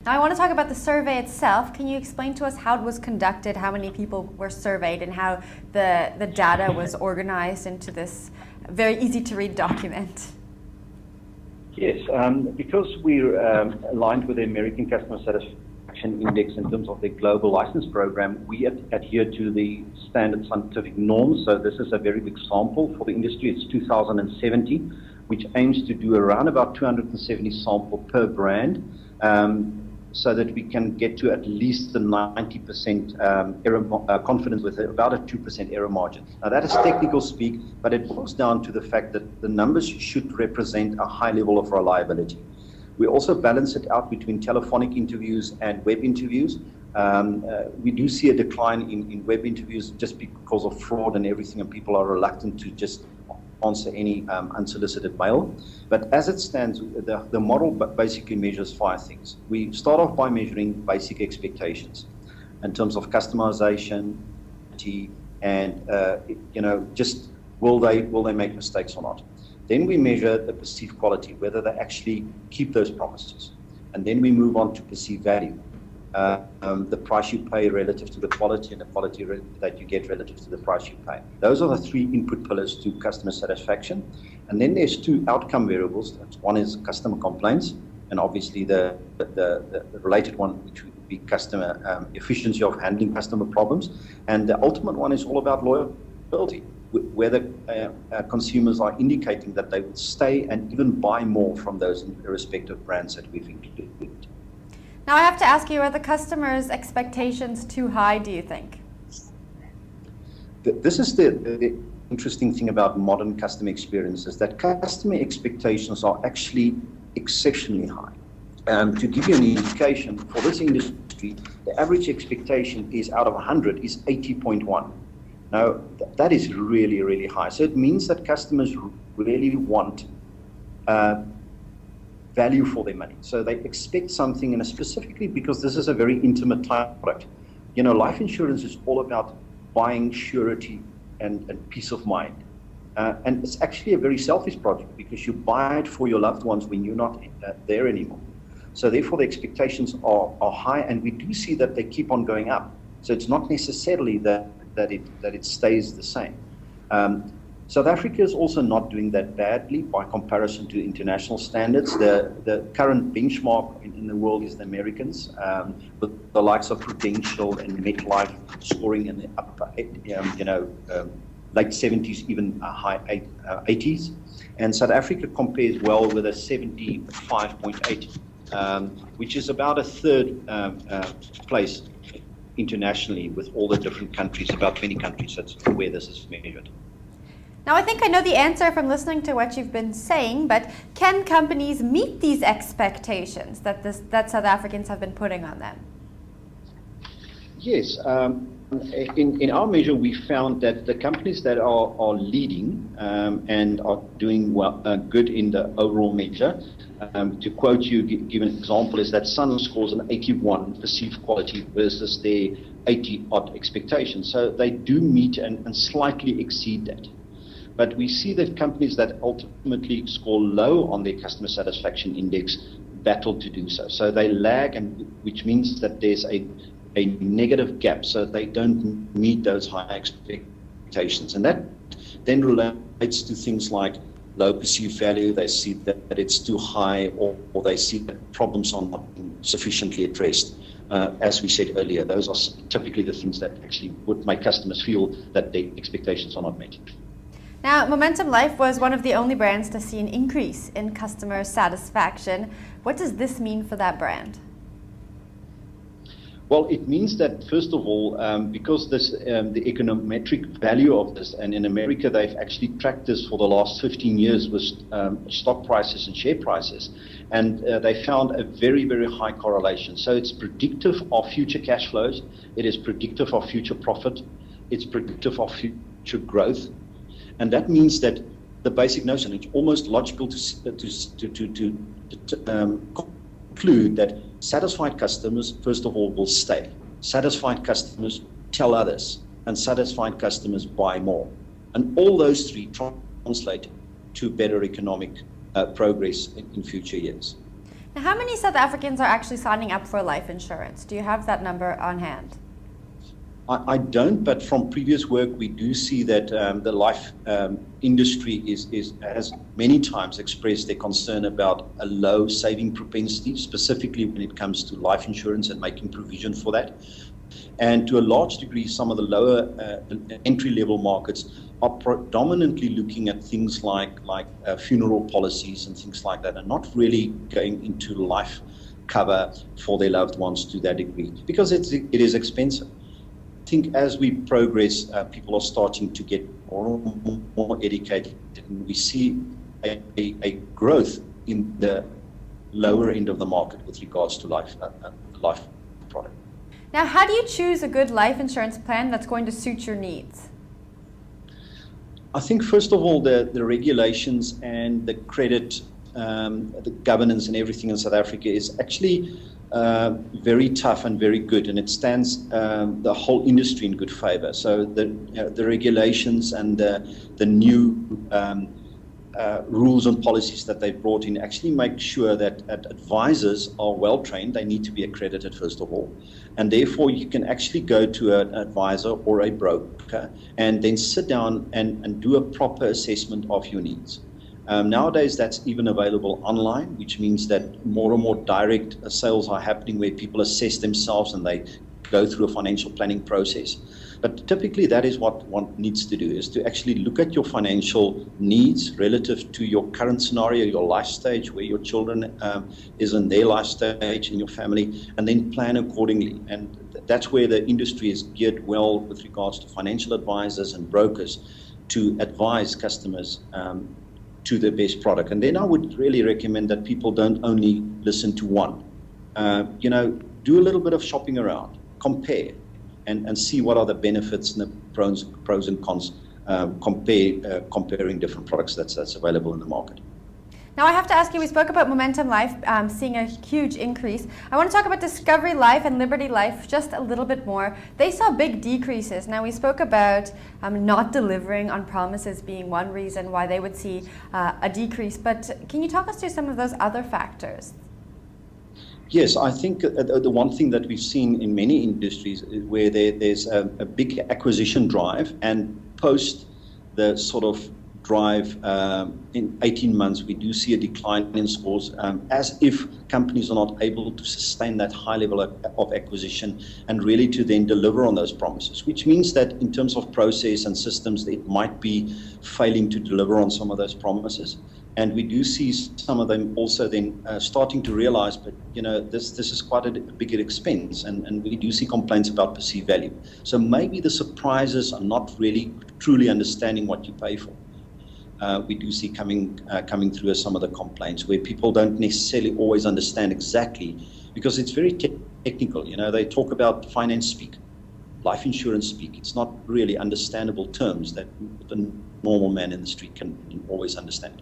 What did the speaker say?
Now I want to talk about the survey itself. Can you explain to us how it was conducted, how many people were surveyed, and how the data was organized into this very easy to read document? Yes, because we're aligned with the American Customer Satisfaction Index in terms of the global license program, we adhere to the standard scientific norms. So this is a very big sample for the industry. It's 2070, which aims to do around about 270 samples per brand, so that we can get to at least the 90% confidence with about a 2% error margin. Now that is technical speak, but it boils down to the fact that the numbers should represent a high level of reliability. We also balance it out between telephonic interviews and web interviews. We do see a decline in web interviews just because of fraud and everything, and people are reluctant to just answer any unsolicited mail. But as it stands, the model basically measures 5 things. We start off by measuring basic expectations in terms of customization, and just will they make mistakes or not. Then we measure the perceived quality, whether they actually keep those promises. And then we move on to perceived value. The price you pay relative to the quality, and the quality that you get relative to the price you pay. Those are the 3 input pillars to customer satisfaction. And then there's 2 outcome variables. One is customer complaints, and obviously the related one, which would be customer efficiency of handling customer problems. And the ultimate one is all about loyalty, whether consumers are indicating that they will stay and even buy more from those respective brands that we've included. Now I have to ask you, are the customers' expectations too high, do you think? This is the interesting thing about modern customer experiences, that customer expectations are actually exceptionally high. To give you an indication, for this industry, the average expectation is out of 100 is 80.1. Now, that is really, really high. So it means that customers really want value for their money. So they expect something, and specifically because this is a very intimate type product. You know, life insurance is all about buying surety and peace of mind. And it's actually a very selfish project because you buy it for your loved ones when you're not there anymore. So therefore the expectations are high, and we do see that they keep on going up. So it's not necessarily that it stays the same. South Africa is also not doing that badly by comparison to international standards. The current benchmark in the world is the Americans, with the likes of Prudential and MetLife scoring in the upper, late 70s, even high 80s. And South Africa compares well with a 75.8, which is about a third place internationally with all the different countries, about 20 countries. That's where this is measured. Now, I think I know the answer from listening to what you've been saying, but can companies meet these expectations that South Africans have been putting on them? Yes. In our measure, we found that the companies that are leading and are doing well, good in the overall measure, to quote you, give an example, is that Sun scores an 81 perceived quality versus their 80-odd expectations. So they do meet and slightly exceed that. But we see that companies that ultimately score low on their customer satisfaction index battle to do so. So they lag, and which means that there's a negative gap, so they don't meet those high expectations. And that then relates to things like low perceived value. They see that it's too high, or they see that problems are not sufficiently addressed. As we said earlier, those are typically the things that actually would make customers feel that their expectations are not met. Now, Momentum Life was one of the only brands to see an increase in customer satisfaction. What does this mean for that brand? Well, it means that, first of all, because the econometric value of this, and in America they've actually tracked this for the last 15 years with stock prices and share prices, and they found a very, very high correlation. So it's predictive of future cash flows, it is predictive of future profit, it's predictive of future growth. And that means that the basic notion, it's almost logical to conclude that satisfied customers, first of all, will stay. Satisfied customers tell others, and satisfied customers buy more. And all those 3 translate to better economic progress in future years. Now, how many South Africans are actually signing up for life insurance? Do you have that number on hand? I don't, but from previous work, we do see that the life industry has many times expressed their concern about a low saving propensity, specifically when it comes to life insurance and making provision for that. And to a large degree, some of the lower entry-level markets are predominantly looking at things like funeral policies and things like that, and not really going into life cover for their loved ones to that degree, because it is expensive. I think as we progress, people are starting to get more educated, and we see a growth in the lower end of the market with regards to life product. Now, how do you choose a good life insurance plan that's going to suit your needs? I think, first of all, the regulations and the credit, the governance and everything in South Africa is actually very tough and very good, and it stands the whole industry in good favor. So the regulations and the new rules and policies that they've brought in actually make sure that advisors are well trained. They need to be accredited, first of all, and therefore you can actually go to an advisor or a broker and then sit down and do a proper assessment of your needs. Nowadays, that's even available online, which means that more and more direct sales are happening where people assess themselves and they go through a financial planning process. But typically, that is what one needs to do, is to actually look at your financial needs relative to your current scenario, your life stage, where your children is in their life stage, in your family, and then plan accordingly. And that's where the industry is geared well with regards to financial advisors and brokers to advise customers to the best product. And then I would really recommend that people don't only listen to one. Do a little bit of shopping around, compare, and see what are the benefits and the pros and cons, comparing different products that's available in the market. Now, I have to ask you, we spoke about Momentum Life seeing a huge increase. I want to talk about Discovery Life and Liberty Life just a little bit more. They saw big decreases. Now, we spoke about not delivering on promises being one reason why they would see a decrease, but can you talk us through some of those other factors? Yes, I think the one thing that we've seen in many industries is where there's a big acquisition drive, and post the sort of drive in 18 months, we do see a decline in scores, as if companies are not able to sustain that high level of acquisition and really to then deliver on those promises, which means that in terms of process and systems, it might be failing to deliver on some of those promises. And we do see some of them also then starting to realize, but this is quite a bigger expense, and we do see complaints about perceived value. So maybe the surprises are not really truly understanding what you pay for. We do see coming through as some of the complaints where people don't necessarily always understand exactly, because it's very technical. They talk about finance speak, life insurance speak. It's not really understandable terms that the normal man in the street can always understand.